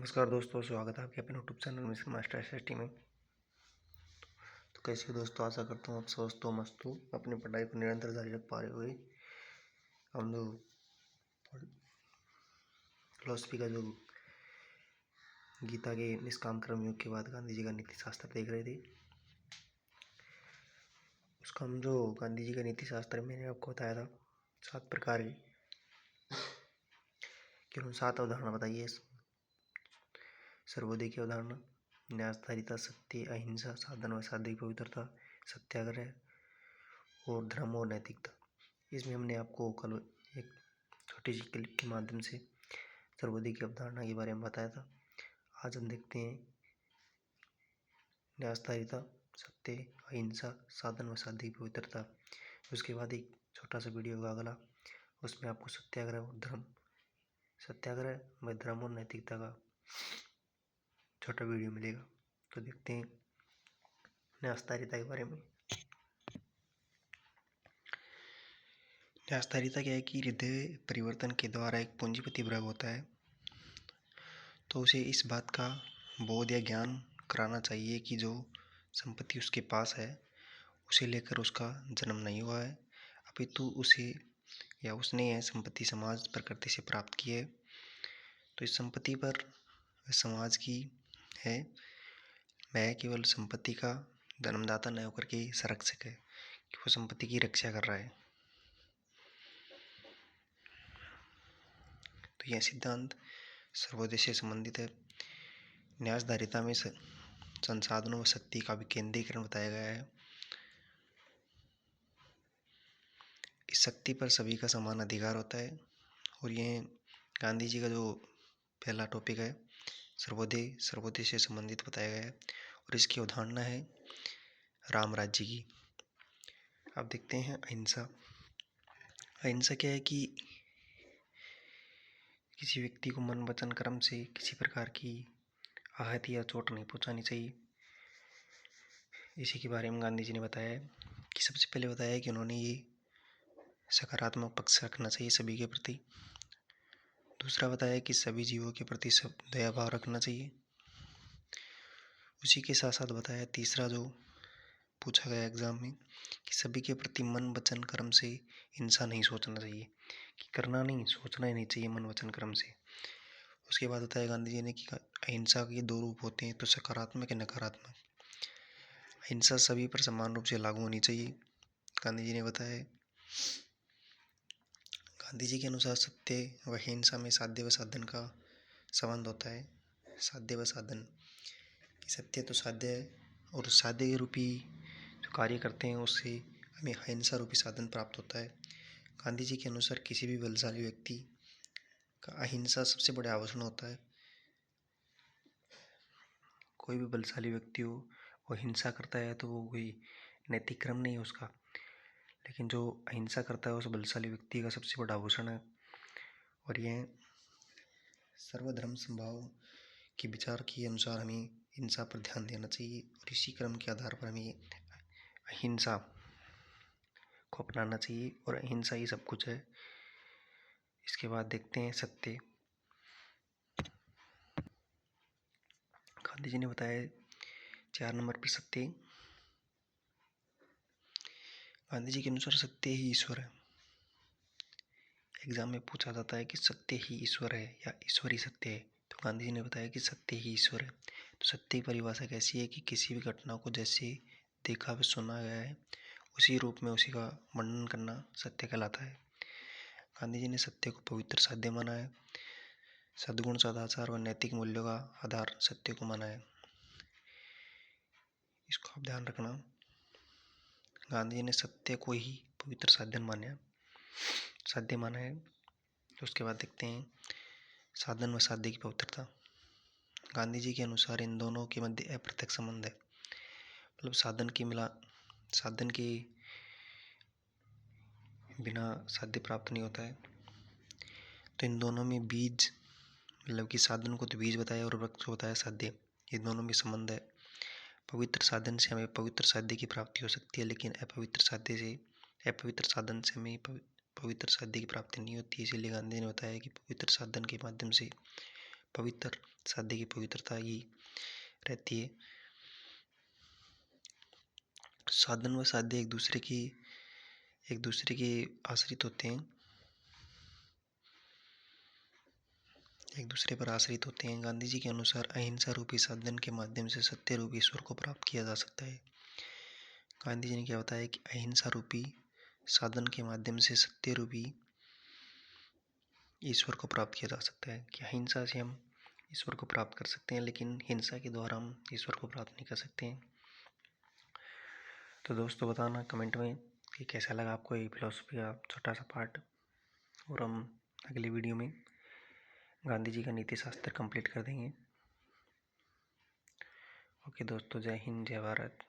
नमस्कार दोस्तों, स्वागत है आपके अपने YouTube channel mission master SST में। तो कैसे हो दोस्तों, आशा करता हूँ आप स्वस्थ हो, मस्त हो, अपनी पढ़ाई को निरंतर जारी रख पा रहे हो। हम लोग फिलोसफी का जो गीता के निष्काम कर्म योग के बाद गांधी जी का नीति शास्त्र देख रहे थे। उसका हम जो गांधी जी का नीति शास्त्र मैंने आपको बताया था 7 प्रकार की उन्होंने 7 अवधारणा बताइए। सर्वोदय की अवधारणा, न्यायधारिता, सत्य, अहिंसा, साधन व साध्य, पवित्रता, सत्याग्रह और धर्म और नैतिकता। इसमें हमने आपको कल एक छोटी सी क्लिप के माध्यम से सर्वोदय की अवधारणा के बारे में बताया था। आज हम देखते हैं न्यायधारिता, सत्य, अहिंसा, साधन व साध्य, पवित्रता। उसके बाद एक छोटा सा वीडियो होगा अगला, उसमें आपको सत्याग्रह व धर्म और नैतिकता का छोटा वीडियो मिलेगा। तो देखते हैं न्यायधारिता के बारे में। न्यायधारिता क्या है कि हृदय परिवर्तन के द्वारा एक पूंजीपति वर्ग होता है, तो उसे इस बात का बोध या ज्ञान कराना चाहिए कि जो संपत्ति उसके पास है उसे लेकर उसका जन्म नहीं हुआ है, अपितु उसे या उसने यह संपत्ति समाज प्रकृति से प्राप्त की है। तो इस संपत्ति पर समाज की है, वह केवल संपत्ति का जन्मदाता न होकर के संरक्षक है कि वो संपत्ति की रक्षा कर रहा है। तो यह सिद्धांत सर्वोदय से संबंधित है। न्यायधारिता में संसाधनों व शक्ति का विकेंद्रीकरण बताया गया है। इस शक्ति पर सभी का समान अधिकार होता है। और यह गांधी जी का जो पहला टॉपिक है सर्वोदय से संबंधित बताया गया है। और इसकी अवधारणा है राम राज्य की। अब देखते हैं अहिंसा। अहिंसा क्या है कि किसी व्यक्ति को मन वचन कर्म से किसी प्रकार की आहति या चोट नहीं पहुंचानी चाहिए। इसी के बारे में गांधी जी ने बताया है कि सबसे पहले बताया है कि उन्होंने ये सकारात्मक पक्ष रखना चाहिए सभी के प्रति। दूसरा बताया कि सभी जीवों के प्रति सब दया भाव रखना चाहिए। उसी के साथ साथ बताया तीसरा जो पूछा गया एग्जाम में कि सभी के प्रति मन वचन कर्म से हिंसा नहीं सोचना चाहिए, कि करना नहीं, सोचना ही नहीं चाहिए मन वचन कर्म से। उसके बाद बताया गांधी जी ने कि अहिंसा के 2 रूप होते हैं, तो सकारात्मक या नकारात्मक। अहिंसा सभी पर समान रूप से लागू होनी चाहिए, गांधी जी ने बताया। गांधी जी के अनुसार सत्य व अहिंसा में साध्य व साधन का संबंध होता है। साध्य व साधन, सत्य तो साध्य है और साध्य के रूपी जो कार्य करते हैं उससे हमें अहिंसा रूपी साधन प्राप्त होता है। गांधी जी के अनुसार किसी भी बलशाली व्यक्ति का अहिंसा सबसे बड़ा आभूषण होता है। कोई भी बलशाली व्यक्ति हो वो हिंसा करता है तो वो कोई नैतिक क्रम नहीं है उसका, लेकिन जो अहिंसा करता है उस बलशाली व्यक्ति का सबसे बड़ा आभूषण है। और यह सर्वधर्म संभाव के विचार के अनुसार हमें हिंसा पर ध्यान देना चाहिए और इसी क्रम के आधार पर हमें अहिंसा को अपनाना चाहिए और अहिंसा ही सब कुछ है। इसके बाद देखते हैं सत्य। गांधी जी ने बताया 4 नंबर पर सत्य। गांधी जी के अनुसार सत्य ही ईश्वर है। एग्जाम में पूछा जाता है कि सत्य ही ईश्वर है या ईश्वर ही सत्य है, तो गांधी जी ने बताया कि सत्य ही ईश्वर है। तो सत्य की परिभाषा कैसी है कि किसी भी घटना को जैसे देखा व सुना गया है उसी रूप में उसी का वर्णन करना सत्य कहलाता है। गांधी जी ने सत्य को पवित्र साध्य माना है। सद्गुण, सदाचार व नैतिक मूल्यों का आधार सत्य को माना है। इसको आप ध्यान रखना। गांधी जी ने सत्य को ही पवित्र साध्य माना है। तो उसके बाद देखते हैं साधन व साध्य की पवित्रता। गांधी जी के अनुसार इन दोनों के मध्य अप्रत्यक्ष संबंध है, मतलब साधन के बिना साध्य प्राप्त नहीं होता है। तो इन दोनों में बीज, मतलब कि साधन को तो बीज बताया और वृक्ष को बताया साध्य, ये दोनों में संबंध है। पवित्र साधन से हमें पवित्र साध्य की प्राप्ति हो सकती है, लेकिन अपवित्र साधन से हमें पवित्र साध्य की प्राप्ति नहीं होती। इसीलिए गांधी ने बताया कि पवित्र साधन के माध्यम से पवित्र शादी की पवित्रता ही रहती है। साधन व साध्य एक दूसरे के आश्रित होते हैं, एक दूसरे पर आश्रित होते हैं। गांधी जी के अनुसार अहिंसा रूपी साधन के माध्यम से सत्य रूपी ईश्वर को प्राप्त किया जा सकता है। गांधी जी ने क्या बताया कि अहिंसा रूपी साधन के माध्यम से सत्य रूपी ईश्वर को प्राप्त किया जा सकता है, कि अहिंसा से हम ईश्वर को प्राप्त कर सकते हैं, लेकिन हिंसा के द्वारा हम ईश्वर को प्राप्त नहीं कर सकते हैं। तो दोस्तों बताना कमेंट में कि कैसा लगा आपको ये फिलॉसफी का छोटा सा पार्ट, और हम अगली वीडियो में गांधी जी का नीति शास्त्र कंप्लीट कर देंगे। ओके दोस्तों, जय हिंद, जय भारत।